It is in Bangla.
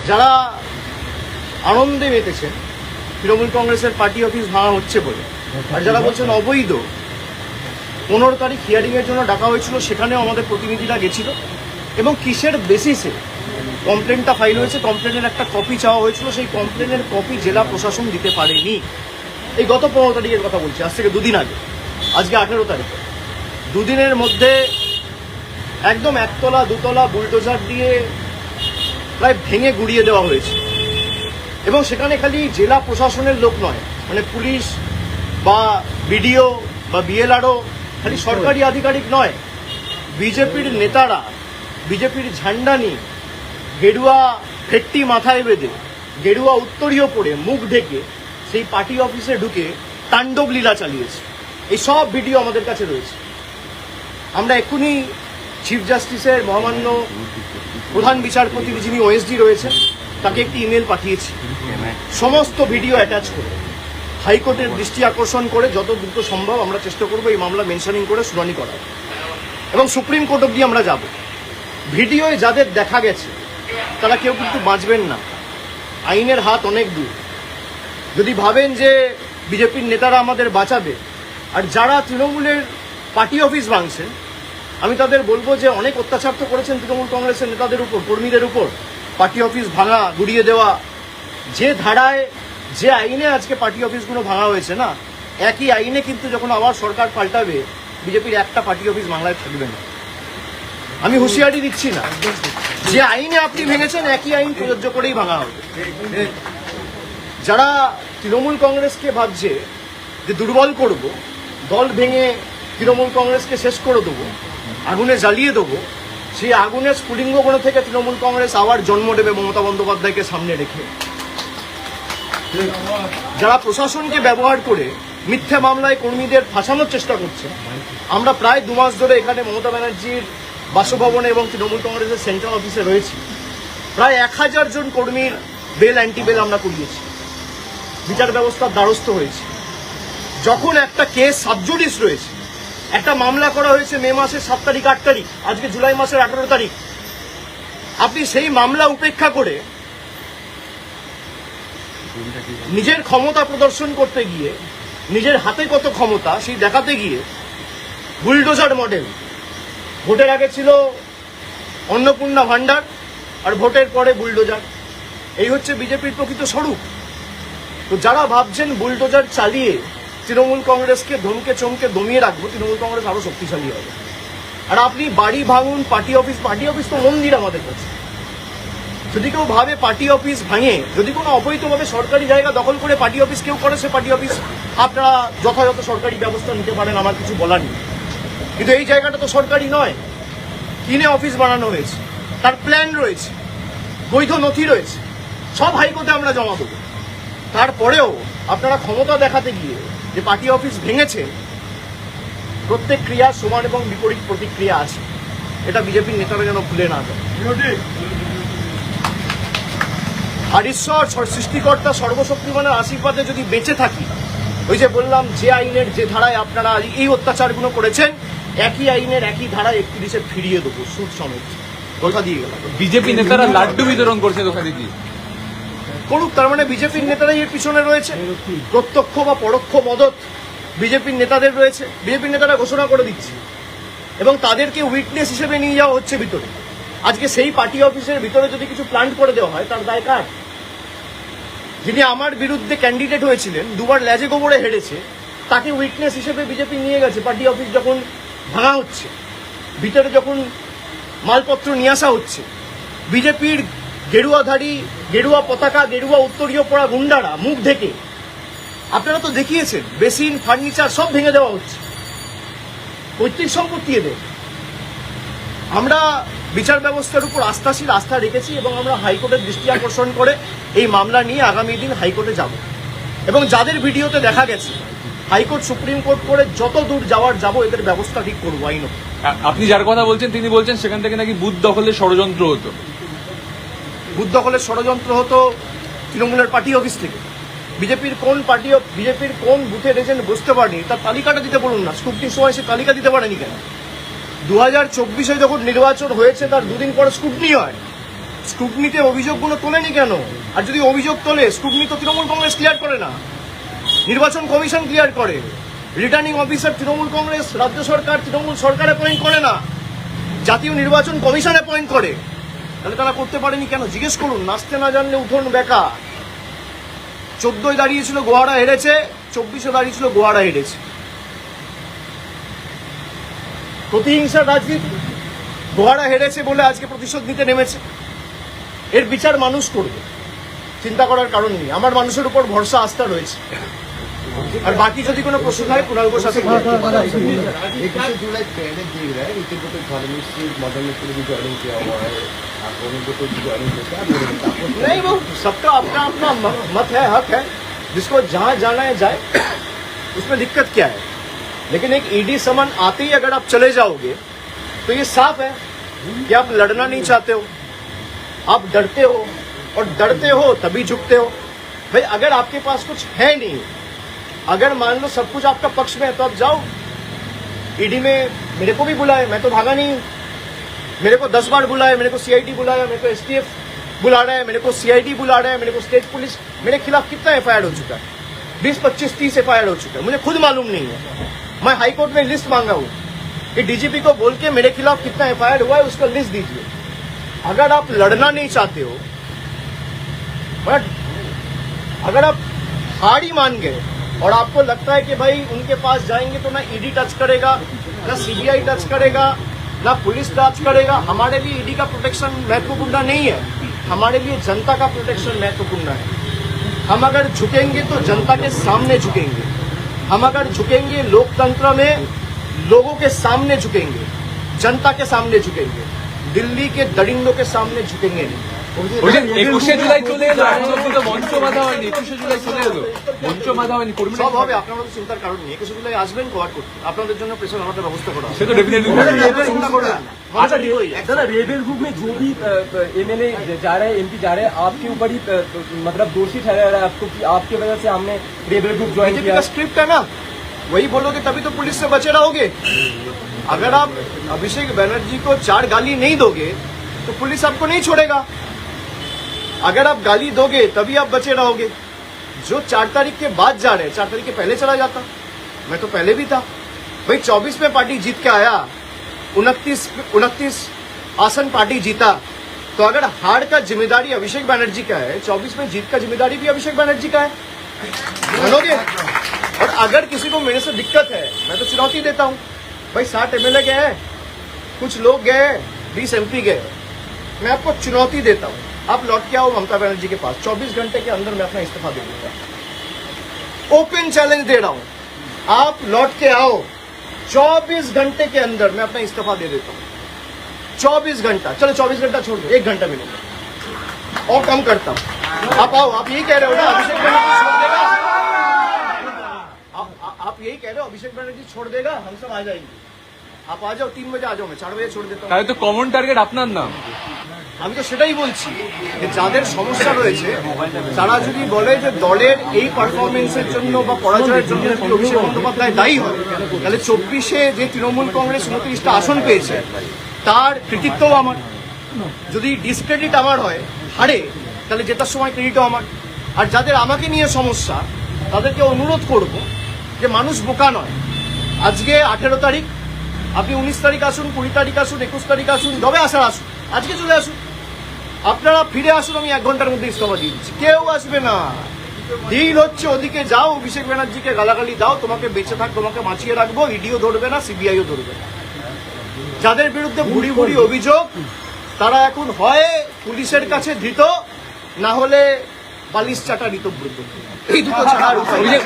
যারা আনন্দে মেতেছেন তৃণমূল কংগ্রেসের পার্টি অফিস ভাঙা হচ্ছে বলে, আর যারা বলছেন অবৈধ, 15 তারিখ হিয়ারিংয়ের জন্য ডাকা হয়েছিল, সেখানেও আমাদের প্রতিনিধিরা গেছিল এবং কিসের বেসিসে কমপ্লেনটা ফাইল হয়েছে, কমপ্লেনের একটা কপি চাওয়া হয়েছিল, সেই কমপ্লেনের কপি জেলা প্রশাসন দিতে পারেনি। এই গত 15 তারিখের কথা বলছি, আজ থেকে 2 দিন আগে, আজকে 18 তারিখ। 2 দিনের মধ্যে একদম 1 তলা 2 তলা বুলডোজার দিয়ে প্রায় ভেঙে গুড়িয়ে দেওয়া হয়েছে। এবং সেখানে খালি জেলা প্রশাসনের লোক নয়, মানে পুলিশ বা বিডিও বা বিএলআরও, খালি সরকারি আধিকারিক নয়, বিজেপির নেতারা বিজেপির ঝান্ডা নিয়ে গেরুয়া ফেট্টি মাথায় বেঁধে, গেরুয়া উত্তরীয় পরে, মুখ ঢেকে সেই পার্টি অফিসে ঢুকে তাণ্ডব লীলা চালিয়েছে। এই সব ভিডিও আমাদের কাছে রয়েছে। আমরা এক্ষুনি চিফ জাস্টিসের মহামান্য প্রধান বিচারপতি যিনি ওএসডি রয়েছেন তাকে একটি ইমেল পাঠিয়েছি, সমস্ত ভিডিও অ্যাটাচ করে হাইকোর্টের দৃষ্টি আকর্ষণ করে যত দ্রুত সম্ভব আমরা চেষ্টা করব এই মামলা মেনশনিং করে শুনানি করার, এবং সুপ্রিম কোর্ট অব্দি আমরা যাব। ভিডিওয় যাদের দেখা গেছে তারা কেউ কিন্তু বাঁচবেন না, আইনের হাত অনেক দূর। যদি ভাবেন যে বিজেপির নেতারা আমাদের বাঁচাবে, আর যারা তৃণমূলের পার্টি অফিস ভাঙছেন, আমি তাদের বলবো যে অনেক অত্যাচার তো করেছেন তৃণমূল কংগ্রেসের নেতাদের উপর, কর্মীদের উপর, পার্টি অফিস ভাঙা, গুড়িয়ে দেওয়া। যে ধারায়, যে আইনে আজকে পার্টি অফিসগুলো ভাঙা হয়েছে না, একই আইনে কিন্তু যখন আবার সরকার পাল্টাবে, বিজেপির একটা পার্টি অফিস বাংলায় থাকবে না। আমি হুঁশিয়ারি দিচ্ছি না, যে আইনে আপনি ভেঙেছেন একই আইন প্রযোজ্য করেই ভাঙা হবে। যারা তৃণমূল কংগ্রেসকে ভাবছে যে দুর্বল করব, দল ভেঙে তৃণমূল কংগ্রেসকে শেষ করে দেবো, আগুনে জ্বালিয়ে দেবো, সেই আগুনের স্ফুলিঙ্গগুলো থেকে তৃণমূল কংগ্রেস আবার জন্ম নেবে মমতা বন্দ্যোপাধ্যায়কে সামনে রেখে। যারা প্রশাসনকে ব্যবহার করে মিথ্যে মামলায় কর্মীদের ফাঁসানোর চেষ্টা করছে, আমরা প্রায় 2 মাস ধরে এখানে মমতা ব্যানার্জির বাসভবনে এবং তৃণমূল কংগ্রেসের সেন্ট্রাল অফিসে রয়েছি। প্রায় 1000 জন কর্মীর বেল, অ্যান্টি বেল আমরা করিয়েছি, বিচার ব্যবস্থার দ্বারস্থ হয়েছে। যখন একটা কেস সাবজুডিস রয়েছে, একটা মামলা করা হয়েছে মে মাসের 7 তারিখ 8 তারিখ, আজকে জুলাই মাসের 18 তারিখ, আপনি সেই মামলা উপেক্ষা করে নিজের ক্ষমতা প্রদর্শন করতে গিয়ে, নিজের হাতে কত ক্ষমতা সেই দেখাতে গিয়ে বুলডোজার মডেল, ভোটের আগে ছিল অন্নপূর্ণা ভান্ডার আর ভোটের পরে বুলডোজার, এই হচ্ছে বিজেপির প্রকৃত স্বরূপ। তো যারা ভাবছেন বুলডোজার চালিয়ে তৃণমূল কংগ্রেসকে ধমকে চমকে দমিয়ে রাখবো, তৃণমূল কংগ্রেস আরো শক্তিশালী হবে। আর আপনি বাড়ি ভাঙুন, পার্টি অফিস তো মন্দির আমাদের কাছে। যদি কেউ ভাবে পার্টি অফিস ভাঙে, যদি কোনো অবৈধভাবে সরকারি জায়গা দখল করে পার্টি অফিস কেউ করে, সে পার্টি অফিস আপনারা যথাযথ সরকারি ব্যবস্থা নিতে পারেন, আমার কিছু বলার নেই। কিন্তু এই জায়গাটা তো সরকারি নয়, কিনে অফিস বানানো হয়েছে, তার প্ল্যান রয়েছে, বৈধ নথি রয়েছে, সব হাইকোর্টে আমরা জমা দেবো। তারপরেও আপনারা ক্ষমতা দেখাতে গিয়ে যে পার্টি অফিস ভেঙেছে, প্রত্যেক ক্রিয়া সমান এবং বিপরীত প্রতিক্রিয়া আছে, এটা বিজেপির নেতারা যেন ভুলে না যায়। আর ঈশ্বর সৃষ্টিকর্তা সর্বশক্তিমানের আশীর্বাদে যদি বেঁচে থাকি, ওই যে বললাম, যে আইনের যে ধারায় আপনারা এই অত্যাচারগুলো করেছেন, একই আইনের একই ধারায় 31-এ ফিরিয়ে দেবো, সুদ সমেত, কথা দিয়ে গেলাম। বিজেপি নেতারা লাড্ডু বিতরণ করছে দোকানে দিয়ে করুক, তার মানে বিজেপির নেতারাই এর পিছনে রয়েছে, প্রত্যক্ষ বা পরোক্ষ মদত বিজেপির নেতাদের রয়েছে। বিজেপির নেতারা ঘোষণা করে দিচ্ছে এবং তাদেরকে উইটনেস হিসেবে নিয়ে যাওয়া হচ্ছে ভিতরে। আজকে সেই পার্টি অফিসের ভিতরে যদি কিছু প্ল্যান্ট করে দেওয়া হয়, তার দায় কার? যিনি আমার বিরুদ্ধে ক্যান্ডিডেট হয়েছিলেন, 2বার ল্যাজে গোবরে হেরেছে, তাকে উইটনেস হিসেবে বিজেপি নিয়ে গেছে। পার্টি অফিস যখন ভাঙা হচ্ছে, ভিতরে যখন মালপত্র নিয়ে আসা হচ্ছে, বিজেপির গেরুয়াধারী, গেরুয়া পতাকা, গেরুয়া উত্তরীয় পড়া গুন্ডারা মুখ ঢেকে, আপনারা তো দেখিয়েছেন, বেসিন, ফার্নিচার সব ভেঙে দেওয়া হচ্ছে, পৈতৃক সম্পত্তি এদের। আমরা বিচার ব্যবস্থার উপর আস্থা রেখেছি এবং আমরা হাইকোর্টের দৃষ্টি আকর্ষণ করে এই মামলা নিয়ে আগামী দিন হাইকোর্টে যাব। এবং যাদের ভিডিওতে দেখা গেছে, হাইকোর্ট সুপ্রিম কোর্ট করে যত দূর যাওয়ার যাবো, এদের ব্যবস্থা ঠিক করবো আইনত। আপনি যার কথা বলছেন তিনি বলছেন সেখান থেকে নাকি বুথ দখলের ষড়যন্ত্র হতো। বুথ দখলের ষড়যন্ত্র হতো তৃণমূলের পার্টি অফিস থেকে। বিজেপির কোন বুথের এজেন্ট বুঝতে পারেনি, তার তালিকাটা দিতে বলুন না। স্ক্রুটিনির সময় সে তালিকা দিতে পারেনি কেন? 2024-এ যখন নির্বাচন হয়েছে, তার 2 দিন পরে স্ক্রুটিনি হয়, স্ক্রুটনিতে অভিযোগগুলো তোলেনি কেন? আর যদি অভিযোগ তোলে, স্ক্রুটনি তো তৃণমূল কংগ্রেস ক্লিয়ার করে না, নির্বাচন কমিশন ক্লিয়ার করে, রিটার্নিং অফিসার তৃণমূল কংগ্রেস, রাজ্য সরকার, তৃণমূল সরকার অ্যাপয়েন্ট করে না, জাতীয় নির্বাচন কমিশন অ্যাপয়েন্ট করে। তাহলে তারা করতে পারেনি কেন? জিজ্ঞেস করুন। নাচতে না জানলে উঠোন বেকা। 14 দাঁড়িয়েছিল গোহারা হেরেছে, 24 দাঁড়িয়েছিল গোহারা হেরেছে। প্রতিহিংসার রাজনীতি। গোহারা হেরেছে বলে আজকে প্রতিশোধ নিতে নেমেছে। এর বিচার মানুষ করবে, চিন্তা করার কারণ নেই। আমার মানুষের উপর ভরসা, আস্থা রয়েছে। আর বাকি যদি কোনো প্রশ্ন থাকে কুণালগোর সাথে বলবো। 21 जुलाई पहले देख रहा है नितिन को तो धर्मिष्ठ मदन मित्र को भी ज्वाइनिंग किया हुआ है, आप लोगों को तो ज्वाइनिंग किया, क्या बोलेंगे? नहीं, वो सबका अपना अपना मत है, हक है। जिसको जहां जाना है जाए, उसमें दिक्कत क्या है? लेकिन एक ईडी समन आते ही अगर आप चले जाओगे तो ये साफ है कि आप लड़ना नहीं चाहते हो, आप डरते हो, और डरते हो तभी झुकते हो। भाई अगर आपके पास कुछ है नहीं, अगर मान लो सब कुछ आपका पक्ष में है, तो आप जाओ। ईडी में मेरे को भी बुलाए, मैं तो भागा नहीं हूं। मेरे को 10 बार बुलाया, मेरे को सीआईडी बुलाया, मेरे को एसटीएफ बुला रहा है, मेरे को सीआईडी बुला रहा है, मेरे को स्टेट पुलिस। मेरे खिलाफ कितना एफआईआर हो चुका है? 20, 25, 30 एफआईआर हो चुका है। मुझे खुद मालूम नहीं है। मैं हाईकोर्ट में लिस्ट मांगा हूं कि डीजीपी को बोल के मेरे खिलाफ कितना एफआईआर हुआ है उसका लिस्ट दीजिए। अगर आप लड़ना नहीं चाहते हो, बट अगर आप हार ही मान गए और आपको लगता है कि भाई उनके पास जाएंगे तो ना ईडी टच करेगा, ना सीबीआई टच करेगा, ना पुलिस टच करेगा। हमारे लिए ईडी का प्रोटेक्शन महत्वपूर्ण नहीं है, हमारे लिए जनता का प्रोटेक्शन महत्वपूर्ण है। हम अगर झुकेंगे तो जनता के सामने झुकेंगे, हम अगर झुकेंगे लोकतंत्र में लोगों के सामने झुकेंगे, जनता के सामने झुकेंगे, दिल्ली के दरिंदों के सामने झुकेंगे नहीं। 21 জুলাই চলে এলো, এখনো কিন্তু মঞ্চ বাঁধা হয়নি। 21 জুলাই চলে এলো, মঞ্চ বাঁধা হয়নি। কর্মীরা সব হবে, আপনারা তো চিন্তার কারণ নেই। 21 জুলাই আসবেন কোয়ার করতে, আপনাদের জন্য প্রেশার আমাদের ব্যবস্থা করা হবে। সে তো ডেফিনেটলি চিন্তা করবেন না। अच्छा दादा रेबल ग्रुप में जो भी एमएलए जा रहे हैं, एमपी जा रहे हैं, आपके ऊपर ही मतलब दोषी ठहरा रहा है आपको कि आपकी वजह से हमने रेबल ग्रुप ज्वाइन बीजेपी किया। का स्क्रिप्ट है ना, वही बोलोगे तभी तो पुलिस से बचे रहोगे। अगर आप अभिषेक बनर्जी को 4 गाली नहीं दोगे तो पुलिस आपको नहीं छोड़ेगा। अगर आप गाली दोगे तभी आप बचे रहोगे। जो 4 तारीख के बाद जा रहे हैं, 4 तारीख के पहले चला जाता, मैं तो पहले भी था। भाई 24 में पार्टी जीत के आया, 29 आसन पार्टी जीता, तो अगर हार का जिम्मेदारी अभिषेक बनर्जी का है, 24 में जीत का जिम्मेदारी भी अभिषेक बनर्जी का है। मानोगे? और अगर किसी को मेरे से दिक्कत है, मैं तो चुनौती देता हूं। भाई 60 एमएलए गए हैं, कुछ लोग गए, 20 एमपी गए, मैं आपको चुनौती देता हूं, आप लौट के आओ ममता बनर्जी के पास, 24 घंटे के अंदर मैं अपना इस्तीफा दे दूंगा। ओपन चैलेंज दे रहा हूं, आप लौट के आओ, 24 घंटे के अंदर मैं अपना इस्तीफा दे देता हूं। 24 घंटा, चलो 24 घंटा छोड़ दो, 1 घंटा मिलेगा और कम करता हूं। आप आओ, आप यही कह रहे हो ना अभिषेक बनर्जी छोड़ देगा? आप यही कह रहे हो अभिषेक बनर्जी छोड़ देगा, हम सब आ जाएंगे। आप आ जाओ, 3 बजे आ जाओ, मैं 4 बजे छोड़ देता हूँ। তাহলে তো কমন টার্গেট আপনার নাম। আমি তো সেটাই বলছি যে যাদের সমস্যা রয়েছে তারা যদি বলে যে দলের এই পারফরমেন্সের জন্য বা পরাজয়ের জন্য যদি অভিষেক বন্দ্যোপাধ্যায় দায়ী হয়, তাহলে 24-এ যে তৃণমূল কংগ্রেস 29টা আসন পেয়েছে তার কৃতিত্বও আমার। যদি ডিসক্রেডিট আমার হয়, হারে, তাহলে জেতার সময় ক্রেডিটও আমার। আর যাদের আমাকে নিয়ে সমস্যা তাদেরকে অনুরোধ করব যে মানুষ বোকা নয়। আজকে 18 তারিখ, আপনি 19 তারিখ আসুন, 20 তারিখ আসুন, 21 তারিখ আসুন, যবে আসার আসুন, আজকে চলে আসুন। আপনারা ফিরে আসুন, আমি 1 ঘন্টার মধ্যে ইস্তফা দিয়ে দিচ্ছি। কেউ আসবে না। ডিল হচ্ছে ওদিকে যাও, অভিষেক ব্যানার্জিকে গালাগালি দাও, তোমাকে বেঁচে থাক, তোমাকে বাঁচিয়ে রাখবো, ইডিও ধরবে না, সিবিআইও ধরবে না। যাদের বিরুদ্ধে ভুড়ি ভুড়ি অভিযোগ তারা এখন হয় পুলিশের কাছে ধৃত, না হলে বালিশ চাটা ঋতব্রত। এই দুটো ছাড়া আর উপায় নেই।